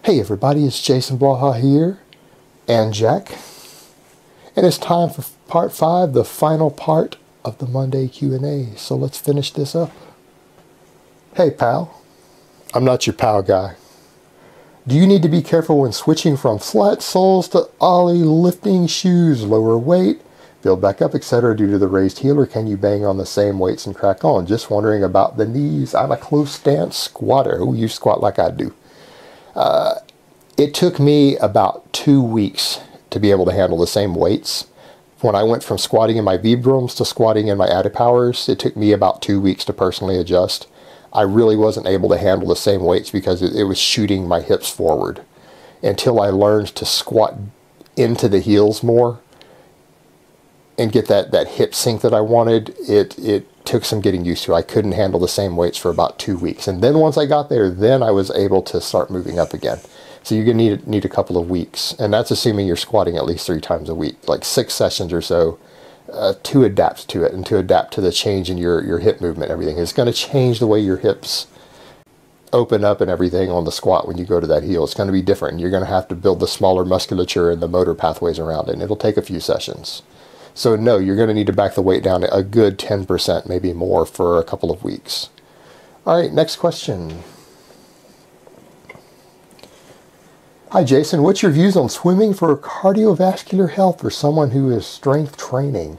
Hey everybody, it's Jason Blaha here, and Jack, and it's time for part 5, the final part of the Monday Q&A, so let's finish this up. Hey pal, I'm not your pal guy. Do you need to be careful when switching from flat soles to ollie lifting shoes, lower weight, build back up, etc. due to the raised heel, or can you bang on the same weights and crack on? Just wondering about the knees. I'm a close stance squatter. Oh, you squat like I do. It took me about 2 weeks to be able to handle the same weights. When I went from squatting in my Vibrams to squatting in my Adipowers, it took me about 2 weeks to personally adjust. I really wasn't able to handle the same weights because it was shooting my hips forward. Until I learned to squat into the heels more and get that hip sink that I wanted, it took some getting used to. I couldn't handle the same weights for about 2 weeks. And then once I got there, then I was able to start moving up again. So you're going to need a couple of weeks. And that's assuming you're squatting at least 3 times a week, like 6 sessions or so, to adapt to it and to adapt to the change in your hip movement and everything. It's going to change the way your hips open up and everything on the squat when you go to that heel. It's going to be different. You're going to have to build the smaller musculature and the motor pathways around it. And it'll take a few sessions. So no, you're going to need to back the weight down a good 10%, maybe more, for a couple of weeks. All right, next question. Hi Jason, what's your views on swimming for cardiovascular health for someone who is strength training?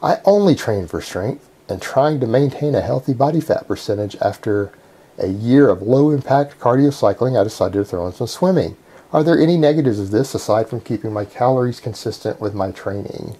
I only train for strength and trying to maintain a healthy body fat percentage. After a year of low impact cardio cycling, I decided to throw in some swimming. Are there any negatives of this aside from keeping my calories consistent with my training?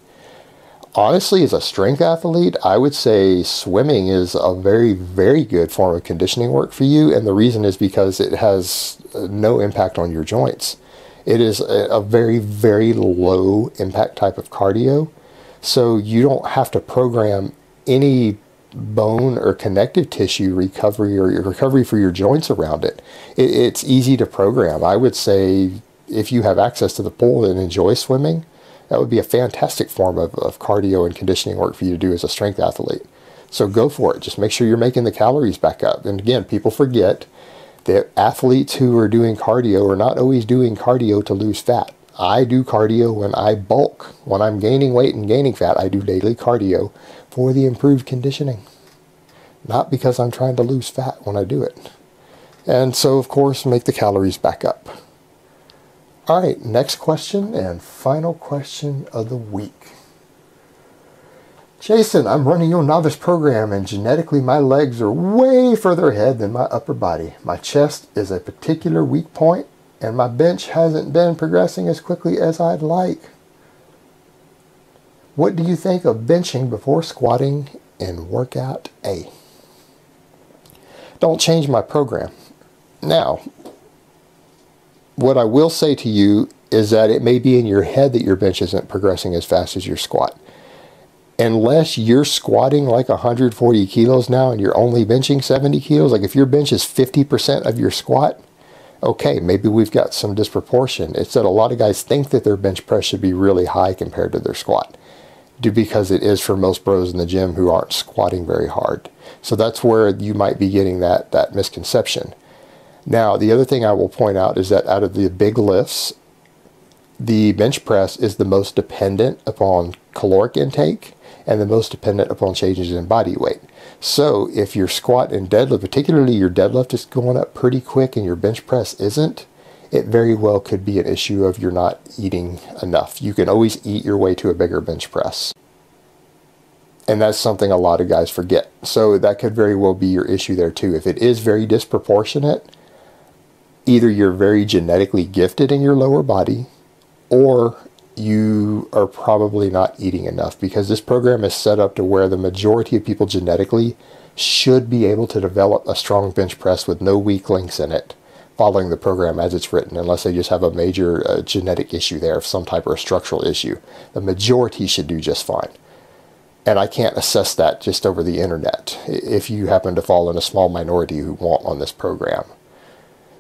Honestly, as a strength athlete, I would say swimming is a very, very good form of conditioning work for you. And the reason is because it has no impact on your joints. It is a very, very low impact type of cardio. So you don't have to program any bone or connective tissue recovery or recovery for your joints around it. It's easy to program. I would say if you have access to the pool and enjoy swimming, that would be a fantastic form of cardio and conditioning work for you to do as a strength athlete. So go for it. Just make sure you're making the calories back up. And again, people forget that athletes who are doing cardio are not always doing cardio to lose fat. I do cardio when I bulk. When I'm gaining weight and gaining fat, I do daily cardio for the improved conditioning. Not because I'm trying to lose fat when I do it. And so, of course, make the calories back up. All right, next question and final question of the week. Jason, I'm running your novice program and genetically my legs are way further ahead than my upper body. My chest is a particular weak point and my bench hasn't been progressing as quickly as I'd like. What do you think of benching before squatting in workout A? Don't change my program. Now, what I will say to you is that it may be in your head that your bench isn't progressing as fast as your squat. Unless you're squatting like 140 kilos now and you're only benching 70 kilos, like if your bench is 50% of your squat, okay, maybe we've got some disproportion. It's that a lot of guys think that their bench press should be really high compared to their squat, because it is for most bros in the gym who aren't squatting very hard. So that's where you might be getting that misconception. Now, the other thing I will point out is that out of the big lifts, the bench press is the most dependent upon caloric intake and the most dependent upon changes in body weight. So if your squat and deadlift, particularly your deadlift, is going up pretty quick and your bench press isn't, it very well could be an issue of you're not eating enough. You can always eat your way to a bigger bench press. And that's something a lot of guys forget. So that could very well be your issue there too. If it is very disproportionate, either you're very genetically gifted in your lower body or you are probably not eating enough, because this program is set up to where the majority of people genetically should be able to develop a strong bench press with no weak links in it following the program as it's written, unless they just have a major genetic issue there of some type or a structural issue. The majority should do just fine. And I can't assess that just over the internet if you happen to fall in a small minority who won't on this program.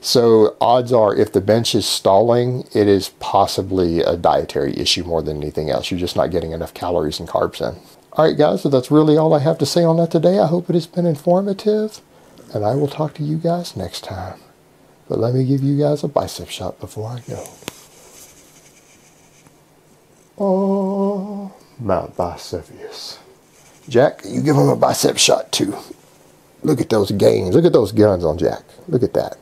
So odds are, if the bench is stalling, it is possibly a dietary issue more than anything else. You're just not getting enough calories and carbs in. All right, guys, so that's really all I have to say on that today. I hope it has been informative, and I will talk to you guys next time. But let me give you guys a bicep shot before I go. Oh, Mount Bicephus. Jack, you give him a bicep shot too. Look at those gains. Look at those guns on Jack. Look at that.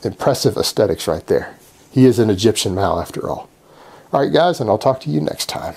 Impressive aesthetics right there. He is an Egyptian Mao after all. All right, guys, and I'll talk to you next time.